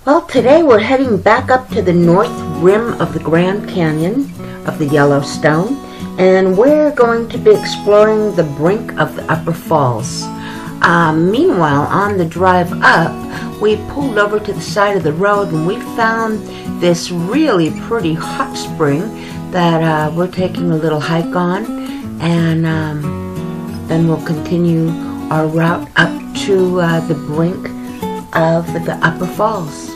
Well, today we're heading back up to the north rim of the Grand Canyon of the Yellowstone, and we're going to be exploring the Brink of the Upper Falls. Meanwhile, on the drive up, we pulled over to the side of the road and we found this really pretty hot spring that we're taking a little hike on, and then we'll continue our route up to the brink of the Upper Falls.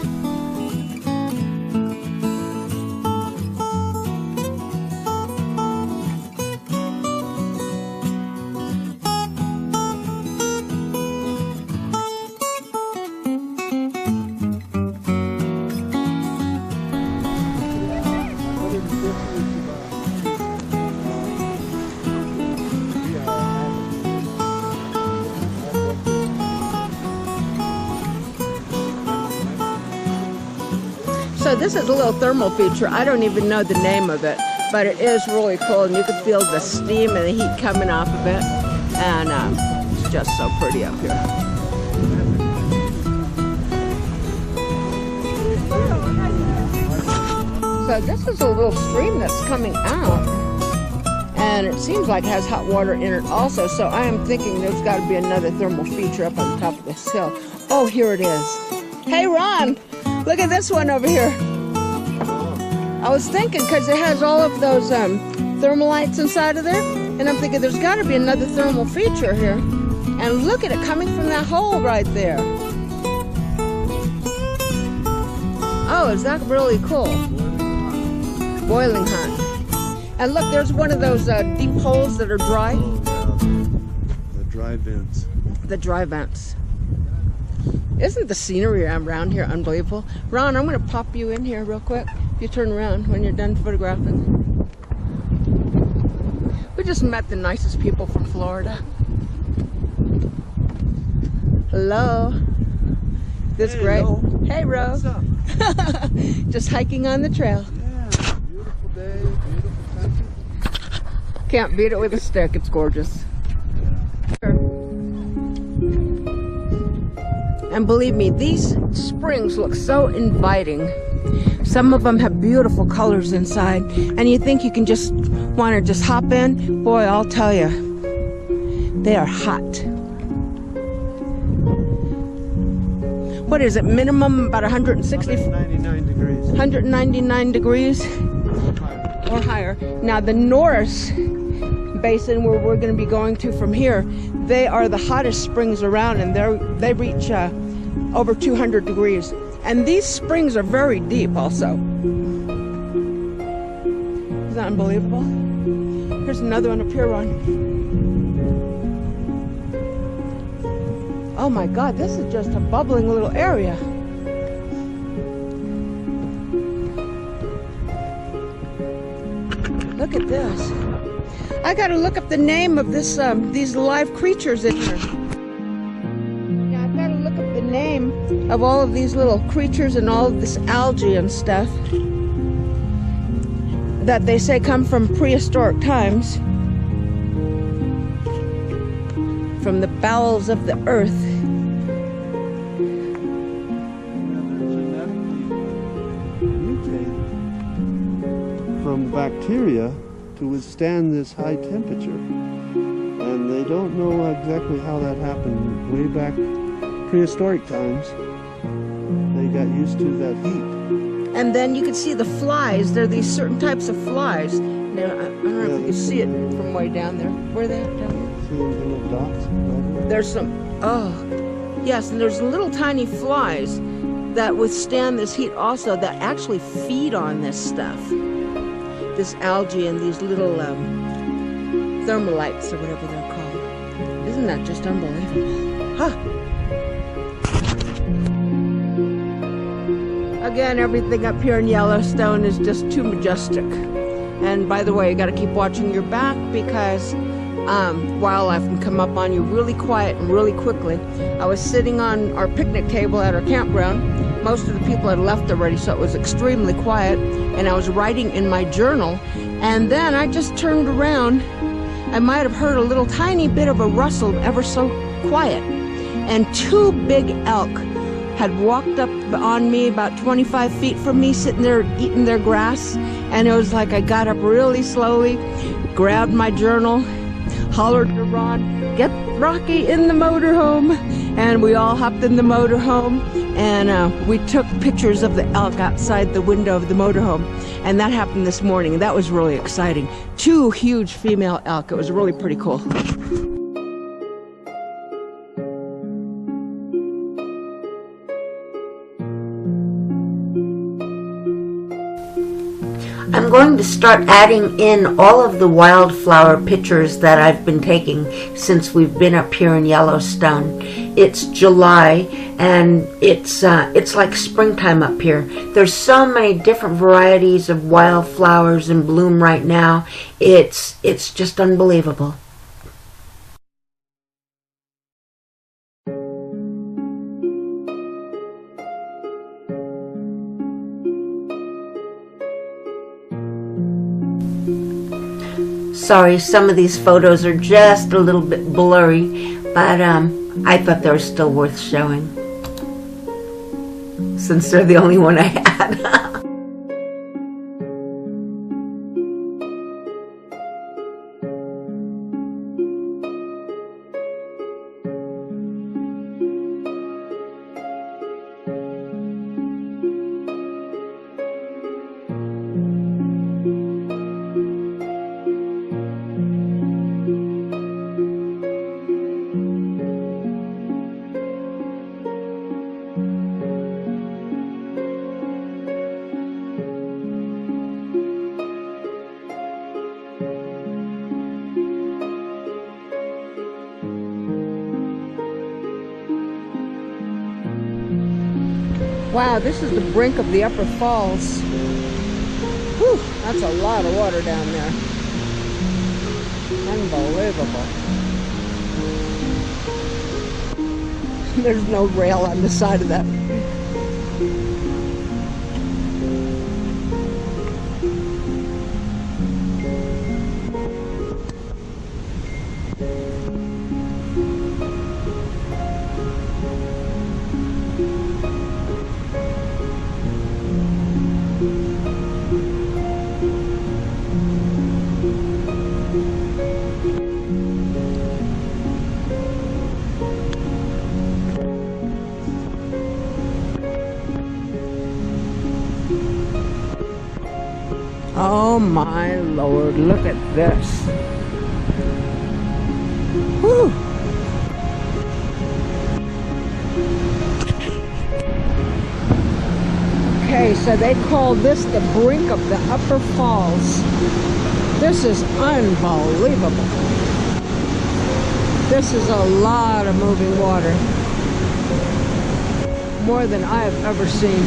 So this is a little thermal feature. I don't even know the name of it, but it is really cool, and you can feel the steam and the heat coming off of it, and it's just so pretty up here. So this is a little stream that's coming out, and it seems like it has hot water in it also, so I am thinking there's got to be another thermal feature up on the top of this hill. Oh, here it is. Hey, Ron! Look at this one over here. I was thinking, because it has all of those thermalites inside of there, and I'm thinking there's got to be another thermal feature here. And look at it coming from that hole right there. Oh, is that really cool? Boiling hot. And look, there's one of those deep holes that are dry. The dry vents. The dry vents. Isn't the scenery around here unbelievable? Ron, I'm going to pop you in here real quick. If you turn around when you're done photographing. We just met the nicest people from Florida. Hello. This is great. Hey, Ro. What's up? Just hiking on the trail. Yeah, beautiful day, beautiful country. Can't beat it with a stick. It's gorgeous. And believe me, these springs look so inviting. Some of them have beautiful colors inside, and you think you can just want to just hop in. Boy, I'll tell you, they are hot. What is it, minimum about 160? 199 degrees. 199 degrees or higher. Now the Norris Basin, where we're going to be going to from here, they are the hottest springs around, and they reach over 200 degrees. And these springs are very deep also. Isn't that unbelievable? Here's another one up here, Ron. Oh my God, this is just a bubbling little area. Look at this. I gotta look up the name of this these live creatures in here. Yeah, I've gotta look up the name of all of these little creatures and all of this algae and stuff that they say come from prehistoric times, from the bowels of the earth. Mutated from bacteria to withstand this high temperature, and they don't know exactly how that happened. Way back prehistoric times, they got used to that heat. And then you can see the flies. There are these certain types of flies. Now, I don't know if you can see it from way down there. Where are they at down there? See those little dots? Right? There's some, oh, yes, and there's little tiny flies that withstand this heat also, that actually feed on this stuff. This algae and these little thermalites or whatever they're called. Isn't that just unbelievable? Huh. Again, everything up here in Yellowstone is just too majestic. And by the way, you got to keep watching your back, because wildlife can come up on you really quiet and really quickly. I was sitting on our picnic table at our campground. Most of the people had left already, so it was extremely quiet, and I was writing in my journal, and then I just turned around. I might have heard a little tiny bit of a rustle, ever so quiet, and two big elk had walked up on me about 25 feet from me, sitting there eating their grass. And it was like I got up really slowly, grabbed my journal, hollered to Ron, "Get Rocky in the motorhome." And we all hopped in the motorhome, and we took pictures of the elk outside the window of the motorhome. And that happened this morning, and that was really exciting. 2 huge female elk. It was really pretty cool. I'm going to start adding in all of the wildflower pictures that I've been taking since we've been up here in Yellowstone. It's July, and it's like springtime up here. There's so many different varieties of wildflowers in bloom right now. It's just unbelievable. Sorry, some of these photos are just a little bit blurry, but I thought they were still worth showing, since they're the only one I had. Wow, this is the brink of the upper falls. Whew, that's a lot of water down there. Unbelievable. There's no rail on the side of that. Oh my Lord, look at this. Whew. Okay, so they call this the brink of the upper falls. This is unbelievable. This is a lot of moving water. More than I have ever seen.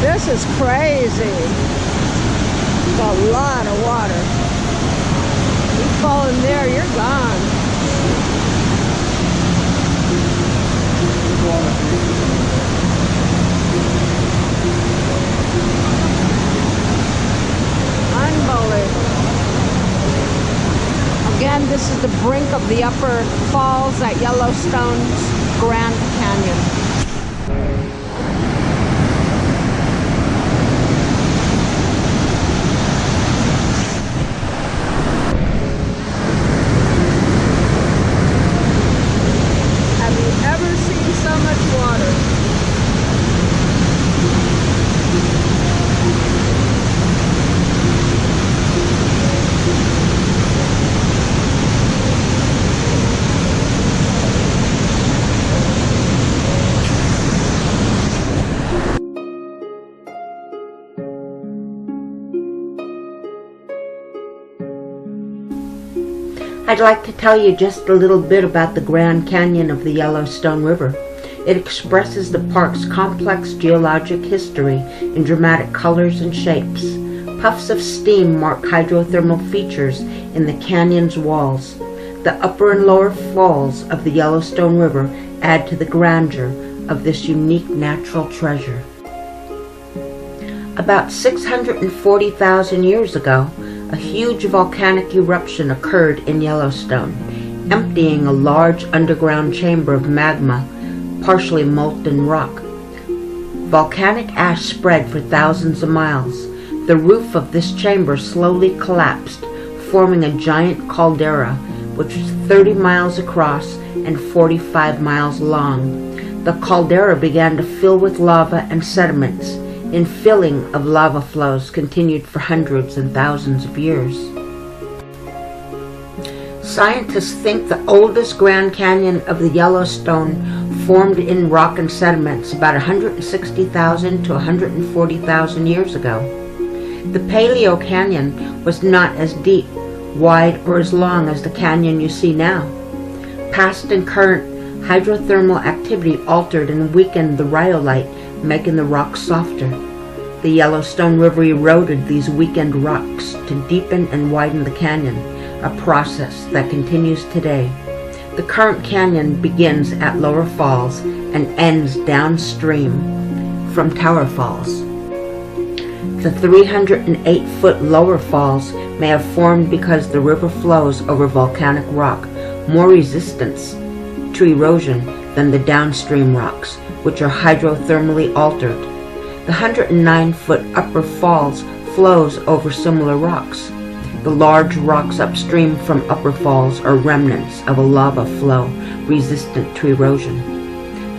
This is crazy. It's a lot of water. You fall in there, you're gone. Unbelievable. Again, this is the brink of the upper falls at Yellowstone's Grand Canyon. I'd like to tell you just a little bit about the Grand Canyon of the Yellowstone River. It expresses the park's complex geologic history in dramatic colors and shapes. Puffs of steam mark hydrothermal features in the canyon's walls. The upper and lower falls of the Yellowstone River add to the grandeur of this unique natural treasure. About 640,000 years ago, a huge volcanic eruption occurred in Yellowstone, emptying a large underground chamber of magma, partially molten rock. Volcanic ash spread for thousands of miles. The roof of this chamber slowly collapsed, forming a giant caldera, which was 30 miles across and 45 miles long. The caldera began to fill with lava and sediments. Infilling of lava flows continued for hundreds and thousands of years. Scientists think the oldest Grand Canyon of the Yellowstone formed in rock and sediments about 160,000 to 140,000 years ago. The Paleo Canyon was not as deep, wide, or as long as the canyon you see now. Past and current hydrothermal activity altered and weakened the rhyolite, making the rocks softer. The Yellowstone River eroded these weakened rocks to deepen and widen the canyon, a process that continues today. The current canyon begins at Lower Falls and ends downstream from Tower Falls. The 308-foot Lower Falls may have formed because the river flows over volcanic rock, more resistance to erosion than the downstream rocks, which are hydrothermally altered. The 109-foot Upper Falls flows over similar rocks. The large rocks upstream from Upper Falls are remnants of a lava flow resistant to erosion.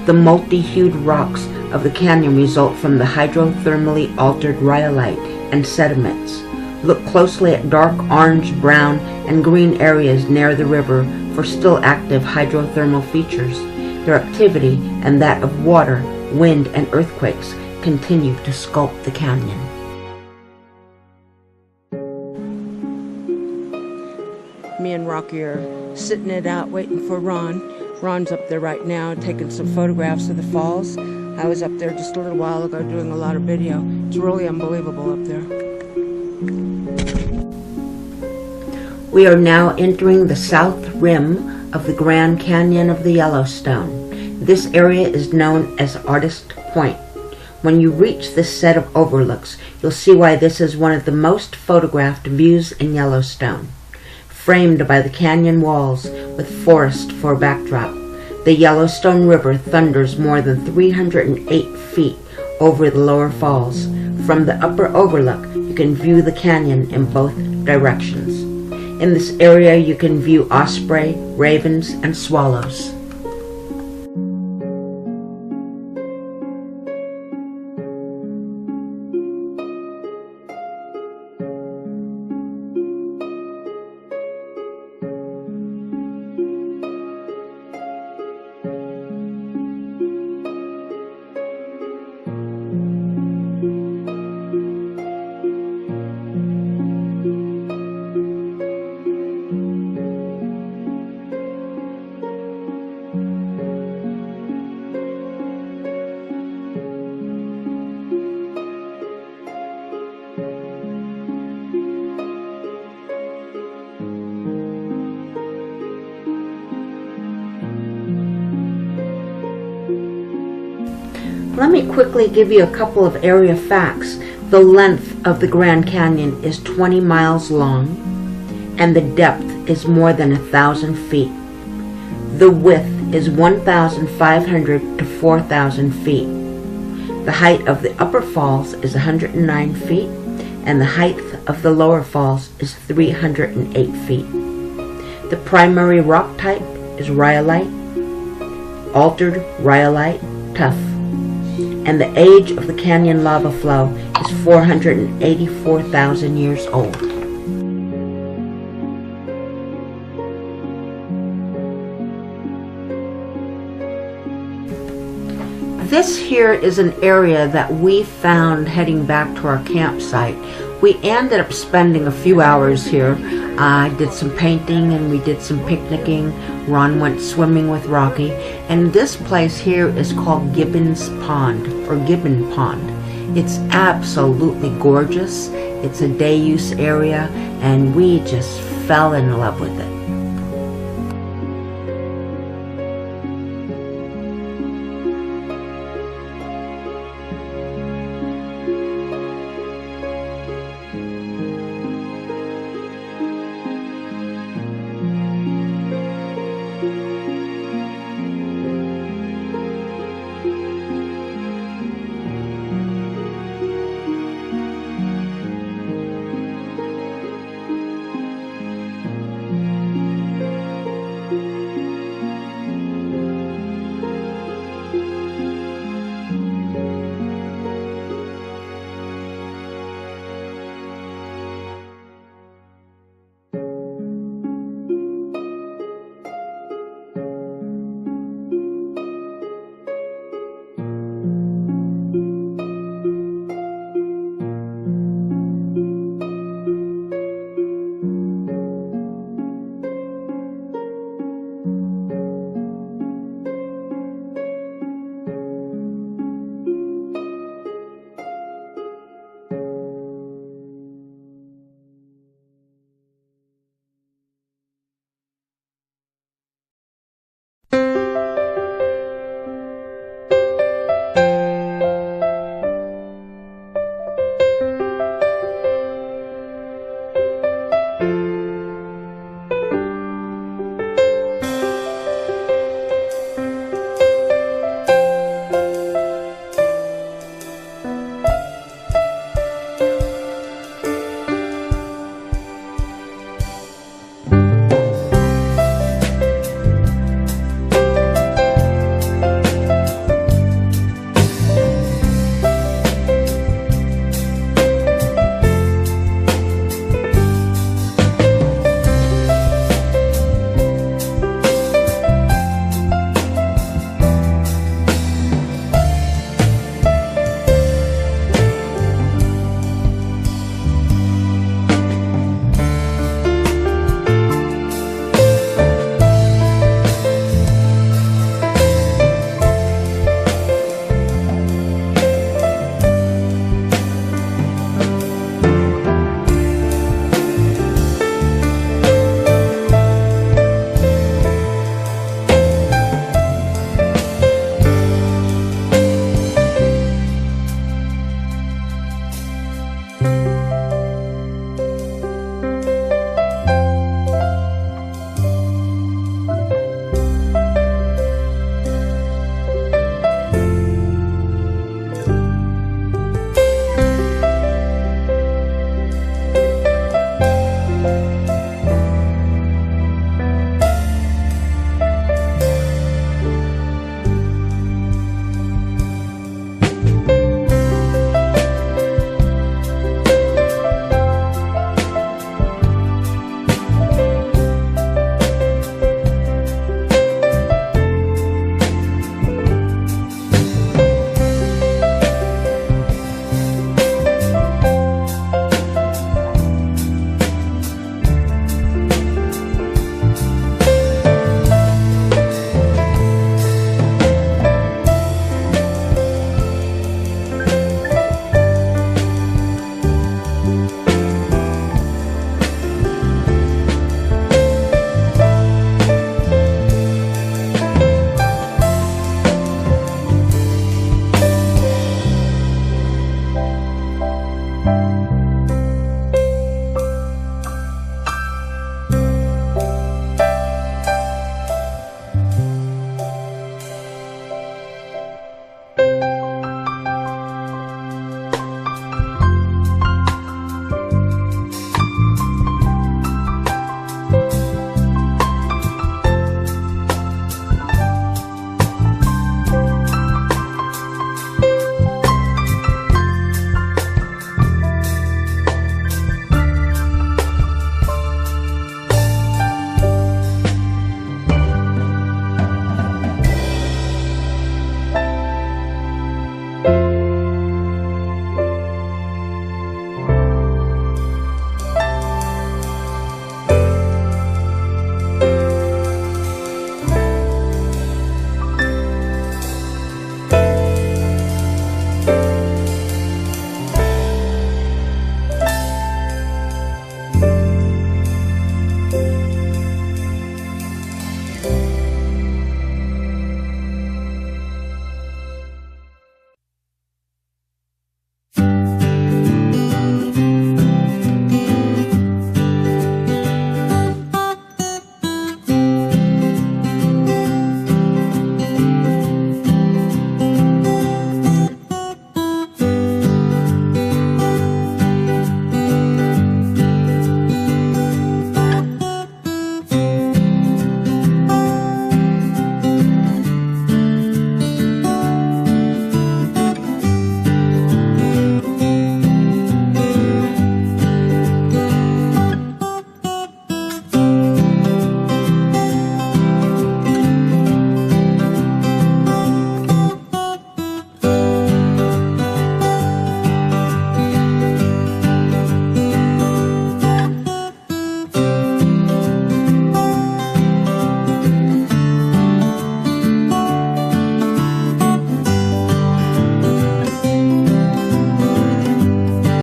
The multi-hued rocks of the canyon result from the hydrothermally altered rhyolite and sediments. Look closely at dark orange, brown, and green areas near the river for still active hydrothermal features. Their activity and that of water, wind, and earthquakes continue to sculpt the canyon. Me and Rocky are sitting it out waiting for Ron. Ron's up there right now taking some photographs of the falls. I was up there just a little while ago doing a lot of video. It's really unbelievable up there. We are now entering the south rim of the Grand Canyon of the Yellowstone. This area is known as Artist Point. When you reach this set of overlooks, you'll see why this is one of the most photographed views in Yellowstone. Framed by the canyon walls with forest for a backdrop, the Yellowstone River thunders more than 308 feet over the lower falls. From the upper overlook, you can view the canyon in both directions. In this area, you can view osprey, ravens, and swallows. Let me quickly give you a couple of area facts. The length of the Grand Canyon is 20 miles long, and the depth is more than 1,000 feet. The width is 1,500 to 4,000 feet. The height of the Upper Falls is 109 feet, and the height of the Lower Falls is 308 feet. The primary rock type is rhyolite, altered rhyolite tuff, and the age of the canyon lava flow is 484,000 years old. This here is an area that we found heading back to our campsite. We ended up spending a few hours here. I did some painting and we did some picnicking. Ron went swimming with Rocky. And this place here is called Gibbon's Pond, or Gibbon Pond. It's absolutely gorgeous. It's a day use area and we just fell in love with it.